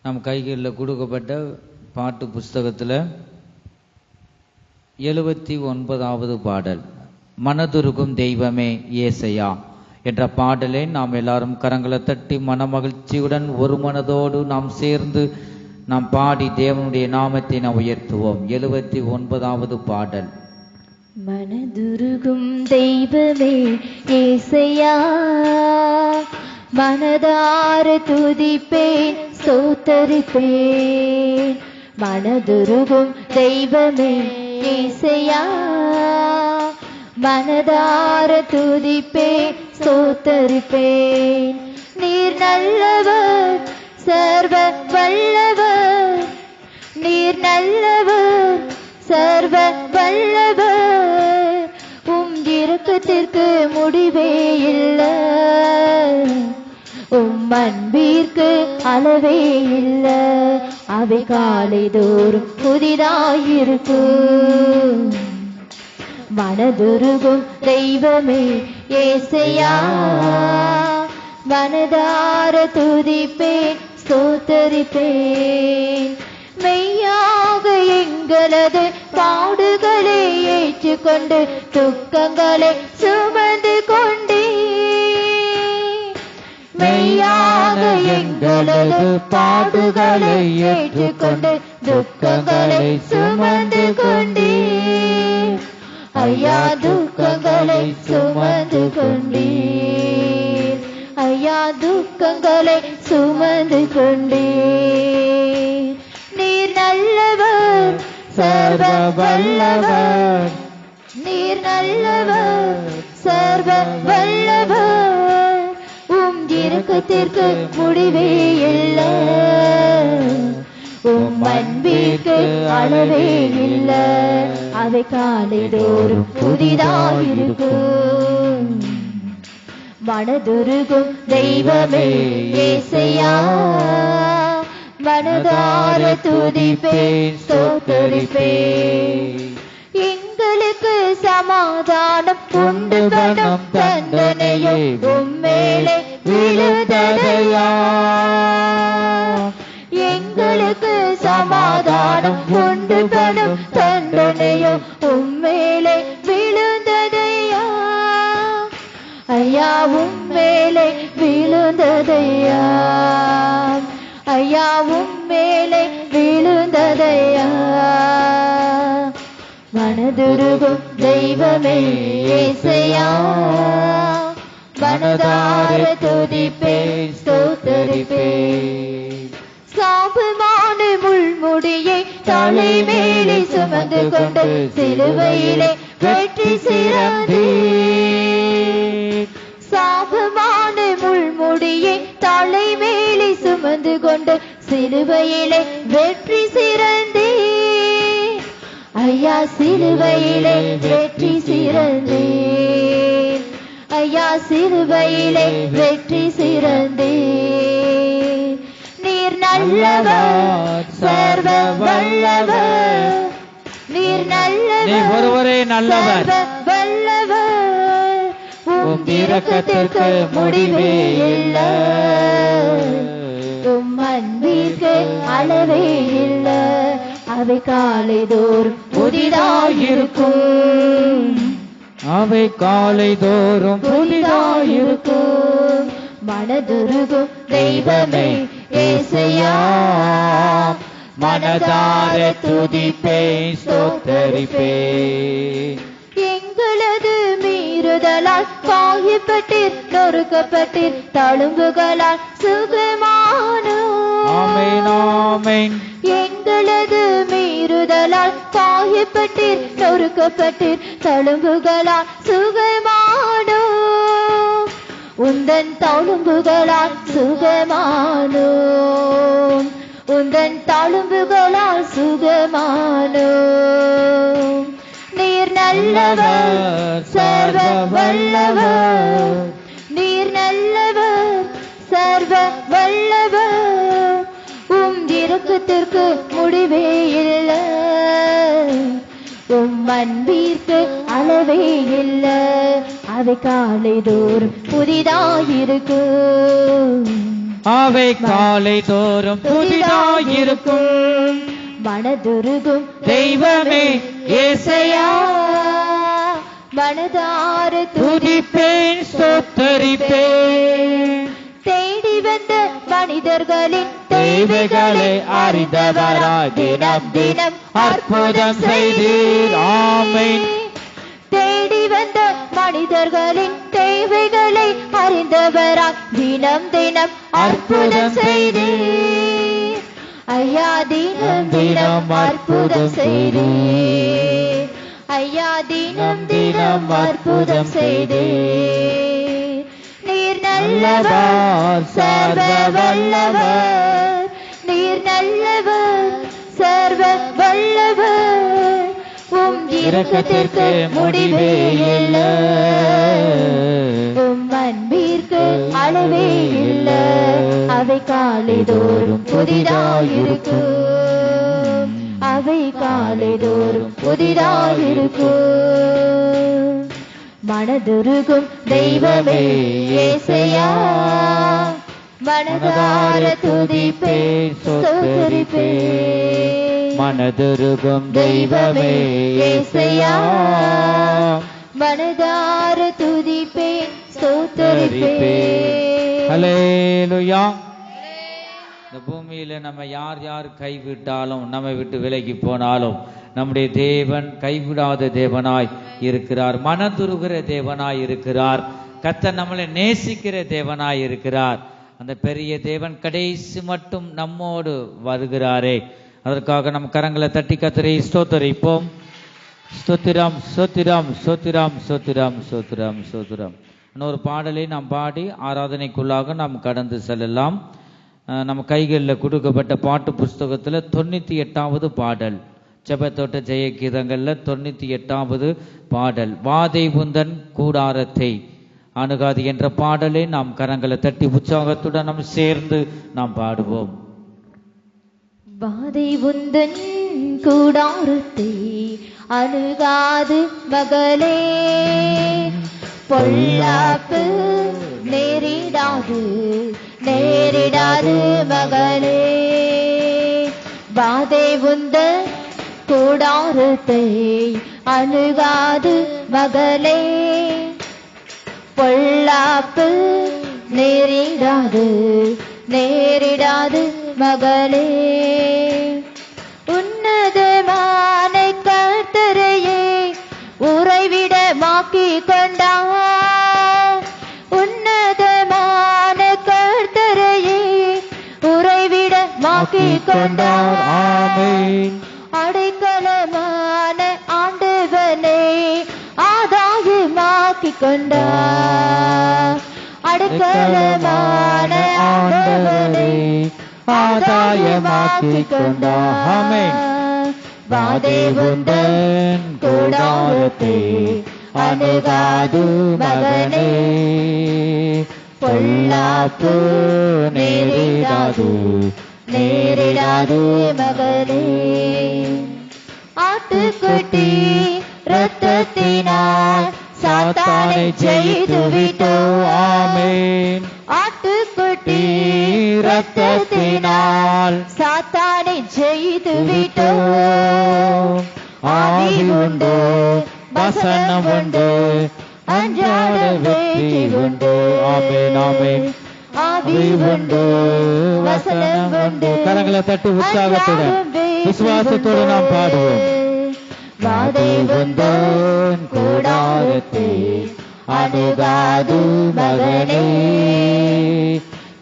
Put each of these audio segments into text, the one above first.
நம் கைகளில் கொடுக்கப்பட்ட பாட்டு புஸ்தகத்தில் 79வது பாடல், மனதுருகும் தெய்வமே ஏசையா என்ற பாடலை நாம் எல்லாரும் கரங்களை தட்டி மனமகிழ்ச்சியுடன் ஒரு மனதோடு நாம் சேர்ந்து நாம் பாடி தேவனுடைய நாமத்தை நாம் உயர்த்துவோம். 79வது பாடல். மனதுருகும் தெய்வமே ஏசையா, மனதார துதிப்பேன் ஸ்தோத்தரிப்பேன். மனதுருகும் தெய்வமே ஏசையா, மனதார துதிப்பேன் ஸ்தோத்தரிப்பேன். நீர் நல்லவர் சர்வ வல்லவர், நீர் நல்லவர் சர்வ வல்லவர். உம் இரக்கத்திற்கு முடிவே இல்லை, உம் அன்பிற்கு அளவே இல்லை. அவை காலை தோறும் புதிதாயிருக்கும். மனதுருகும் தெய்வமே ஏசையா, மனதார துதிப்பேன் ஸ்தோத்தரிப்பேன். மெய்யாக எங்களது பாடுகளை ஏற்றுக்கொண்டு துக்கங்களை சுமந்து கொண்டே, மெய்யாக எங்களது பாடுகளை ஏற்றுக்கொண்டு துக்கங்களை சுமந்து கொண்டே. ஐயா துக்கங்களை சுமந்து கொண்டே, ஐயா துக்கங்களை சுமந்து கொண்டே. நீர் நல்லவர் சர்வ வல்லவர், நீர் நல்லவர் சர்வ வல்லவர். உம் இரக்கத்திற்கு முடிவே இல்லை, உம் அன்பிற்கு அளவே இல்லை. அவை காலை தோறும் புதிதாயிருக்கும். மனதுருகும் தெய்வமே ஏசையா, மனதார துதிப்பேன் ஸ்தோத்தரிப்பேன். எங்களுக்கு சமாதானம் உண்டு பணம் தண்டனையோ உம்மேலே விழுந்ததையா. எங்களுக்கு சமாதானம் உண்டு பணம் தண்டனையோ உம்மேலே விழுந்ததையா. ஐயா உம்மேலே விழுந்ததையா, ஐயா உம்மேலே விழுந்ததையா. மனதுருகும் தெய்வமே ஏசையா, மனதார துதிப்பேன் ஸ்தோத்தரிப்பேன். சாபமான முள்முடியை தலைமேலே சுமந்து கொண்டு சிலுவையிலே வெற்றி சிறந்தேன். சாபமான முள்முடியை தலைமேலே சுமந்து கொண்டு சிலுவையிலே வெற்றி சிறந்தேன். ஐயா சிலுவையிலே வெற்றி சிறந்தேன், ஐயா சிலுவையிலே வெற்றி சிறந்தேன். நீர் நல்லவர் சர்வ வல்லவர், நீர் நல்லவர் ஒருவரே நல்லவர் வல்லவர். உம் இரக்கத்திற்கு முடிவே இல்லை, உம் அன்பிற்கு அளவே இல்லை. அவை காலை தோறும் புதிதாயிருக்கும், அவை காலை தோறும் புதிதாயிருக்கும். மனதுருகும் தெய்வமே ஏசையா, மனதார துதிப்பேன் ஸ்தோத்தரிப்பேன். எங்களது மீறுதலால் காயப்பட்டீர் நொறுக்கப்பட்டீர், தழும்புகளால் சுகமானோம். ஆமென் ஆமென். எங்களது மீறுதலால் காயப்பட்டீர் நொறுக்கப்பட்டீர், தழும்புகளால் சுகமானோம். உந்தன் தழும்புகளால் சுகமானோம், உந்தன் தழும்புகளால் சுகமானோம். நீர் நல்லவர் சர்வ வல்லவர், நீர் நல்லவர் சர்வ வல்லவர். உம் இரக்கத்திற்கு முடிவே இல்லை, உம் அன்பிற்கு அளவே இல்லை. அவை காலை தோறும் புதிதாயிருக்கும். அவை காலை தோறும் புதிதாயிருக்கும். மனதுருகும் தெய்வமே ஏசையா, மனதார துதிப்பேன் ஸ்தோத்தரிப்பேன். தேடி வந்த மனிதர்களின் தேவைகளை அறிந்தவராய் தினம் தினம் அற்புதம் செய்தீர். ஆமென். தேடி வந்த மனிதர்களின் தேவைகளை அறிந்தவராய் தினம் தினம் அற்புதம் செய்தீர். ஐயா தினம் தினம் அற்புதம் செய்தீர். ஐயா தினம் தினம் அற்புதம் செய்தீர். நீர் நல்லவர் சர்வ வல்லவர், நீர் நல்லவர் சர்வ வல்லவர். உம் இரக்கத்திற்கு முடிவே இல்லை, உம் அன்பிற்கு அளவே இல்லை. அவை காலைதோறும் புதிதாயிருக்கும், அவை காலைதோறும் புதிதாயிருக்கும். மனதுருகும் தெய்வமே ஏசையா, மனதார துதிப்பேன் ஸ்தோத்தரிப்பேன். மனதுருகும் தெய்வமே ஏசையா, மனதார துதிப்பேன் ஸ்தோத்தரிப்பேன். ஹல்லேலூயா. இந்த பூமியில நம்ம யார் யார் கைவிட்டாலும், நம்மை விட்டு விலகி போனாலும், நம்முடைய தேவன் கைவிடாத தேவனாய் இருக்கிறார். மனதுருகிற தேவனாய் இருக்கிறார். கர்த்தர் நம்மளை நேசிக்கிற தேவனாய் இருக்கிறார். அந்த பெரிய தேவன் கடைசி மட்டும் நம்மோடு வருகிறாரே, அதற்காக நம் கரங்களை தட்டி கர்த்தரை ஸ்தோத்தரிப்போம். ஸ்தோத்திரம் ஸ்தோத்திரம் ஸ்தோத்திரம் ஸ்தோத்திரம் ஸ்தோத்திரம் ஸ்தோத்திரம். இன்னொரு பாடலை நாம் பாடி ஆராதனைக்குள்ளாக நாம் கடந்து செல்லலாம். நம்ம கைகளில் கொடுக்கப்பட்ட பாட்டு புஸ்தகத்தில் 98வது பாடல், ஜெபத்தோட்ட ஜெய கீதங்களில் 98வது பாடல், வாதை உந்தன் கூடாரத்தை அணுகாது என்ற பாடலை நாம் கரங்களை தட்டி உற்சாகத்துடன் நாம் சேர்ந்து நாம் பாடுவோம். வாதை உந்தன் கூடாரத்தை அணுகாது மகளே, பொல்லாப்பு நேரிடாது நேரிடாது மகளே. வாதை உந்தன் கூடாரத்தை அணுகாது மகளே, பொல்லாப்பு நேரிடாது நேரிடாது மகளே. உன்னதமான கர்த்தரையே உறைவிடமாக்கிக் கொண்டார், உன்னதமான கர்த்தரையே உறைவிடமாக்கிக் கொண்டார். ஆமென். அடைக்கலமான ஆண்டவனே ஆதாயமாக்கிக் கொண்டார், அடைக்கலமான ஆண்டவனே ஆதாயமாக்கிக் கொண்டார். ஆமென். வாதை உந்தன் கூடாரத்தை அணுகாது மகனே, பொல்லாப்பு நேரிடாது நேரிடாது மகனே. ஆட்டுக்குட்டி இரத்தத்தினால் சாத்தானை ஜெயித்து விட்டோம். ஆமென். ஆட்டுக்குட்டி இரத்தத்தினால் சாத்தானை ஜெயித்து விட்டோம். ஆவி உண்டு வசனம் உண்டு அன்றாட வெற்றி உண்டு. ஆமென் ஆமென். ஆவி உண்டு வசனம் உண்டு. கரங்களை தட்டி உற்சாகத்துடன் விசுவாசத்தோடு நாம் பாடுவோம். வாதை உந்தன் கூடாரத்தை அணுகாது மகனே,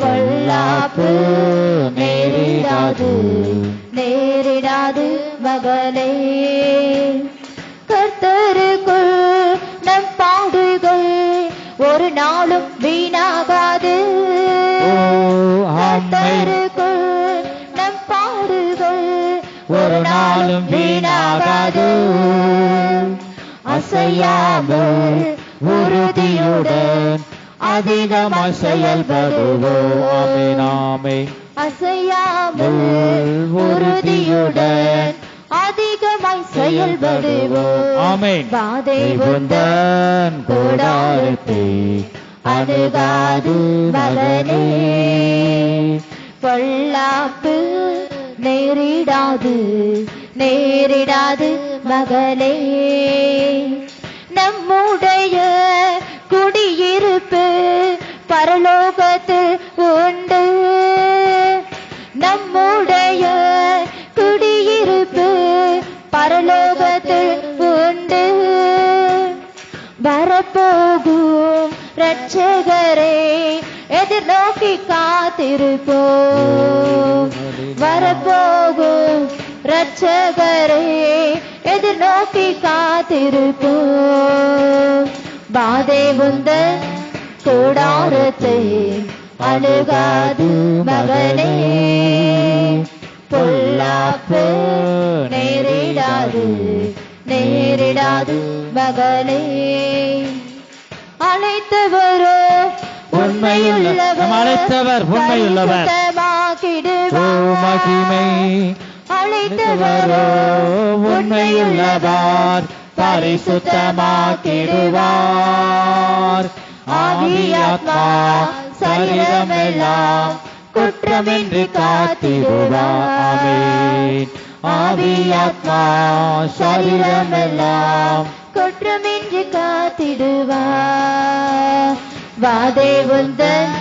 பொல்லாப்பு நேரிடாது நேரிடாது மகளே. கர்த்தருக்குள் நம் பாடுகள் ஒரு நாளும் வீணாகாது. கர்த்தருக்குள் நம் பாடுகள் ஒரு நாளும் வீணாகாது. அசையாமல் உறுதியுடன் அதிகமாய் செயல்படுவோம். ஆமென் ஆமென். அசையாமல் உறுதியுடன் அதிகமாய் செயல்படுவோம். ஆமென். வாதை உந்தன் கூடாரத்தை அணுகாது மகனே. பொல்லாப்பு நேரிடாது நேரிடாது மகளே. நம்முடைய குடியிருப்பு பரலோகத்தில் உண்டு. நம்முடைய குடியிருப்பு பரலோகத்தில் உண்டு. வரப்போகும் இரட்சகரே எதிர்நோக்கி காத்திருப்போம். வரப்போகும் இரட்சகரே எதிர்நோக்கி காத்திருப்போம். பாதை உந்தன் கூடாரத்தை அணுகாது மகனே. பொல்லாப்பு நேரிடாது நேரிடாது மகளே. அழைத்தவரோ உண்மையுள்ளவர், அழைத்தவர் உண்மையுள்ளவர், மகிமை. அழைத்தவரோ உண்மையுள்ளவர், பரிசுத்தமாக்கிடுவார். ஆவியாத்மா சரீரமெல்லாம் குற்றமின்றி காத்திடுவார். ஆமென். ஆவியாத்மா சரீரமெல்லாம் குற்றமின்றி காத்திடுவார். வாதே உந்தன்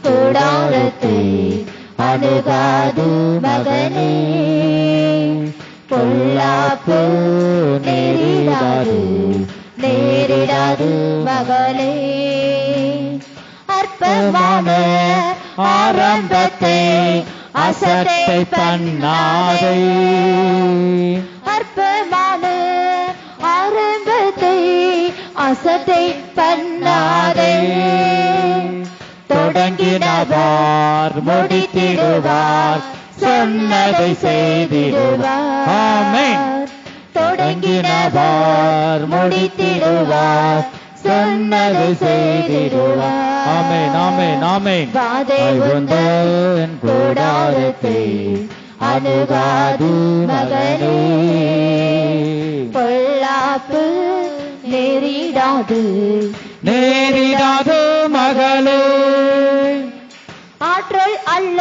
கூடாரத்தை அணுகாது மகனே. பொல்லாப்பு நேரிடாது நேரிடாது மகளே. அற்பமான ஆரம்பத்தை அசட்டை பண்ணாதே. அற்பமான ஆரம்பத்தை அசட்டை பண்ணாதே. தொடங்கினவர் முடித்திடுவார், சொன்னதை செய்திடுவார். ஆமென். தொடங்கினவர் முடித்திடுவார், சொன்னதை செய்திடுவார். ஆமென் ஆமென் ஆமென். வாதை உந்தன் கூடாரத்தை அணுகாது மகனே. பொல்லாப்பு நேரிடாது நேரிடாது மகளே. ஆற்றல் அல்ல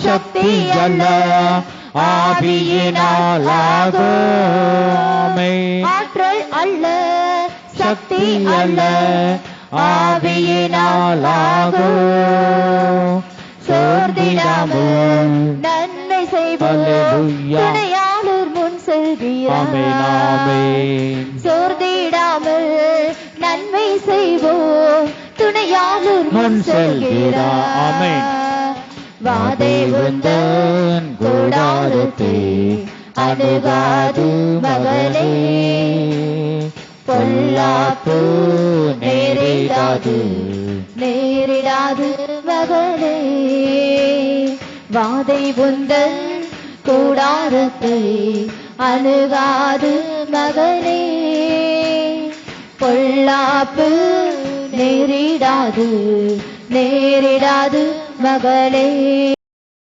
சக்தி அல்ல ஆவியினால் ஆகுமே. ஆற்றல் அல்ல சக்தி அல்ல ஆவியினால் ஆகும். சோர்ந்திடாமல் நன்மை செய்வோம், அல்லேலூயா. துணையாளர் முன் செல்கிறார். ஆமென் ஆமென். சோர்ந்திடாமல் நன்மை செய்வோம், துணையாளர் முன் செல்கிறார். ஆமென். வாதை உந்தன் கூடாரத்தை அணுகாது மகளே. பொல்லாப்பு நேரிடாது நேரிடாது மகளே. வாதை உந்தன் கூடாரத்தை அணுகாது மகளே. பொல்லாப்பு நேரிடாது நேரிடாது மகளே.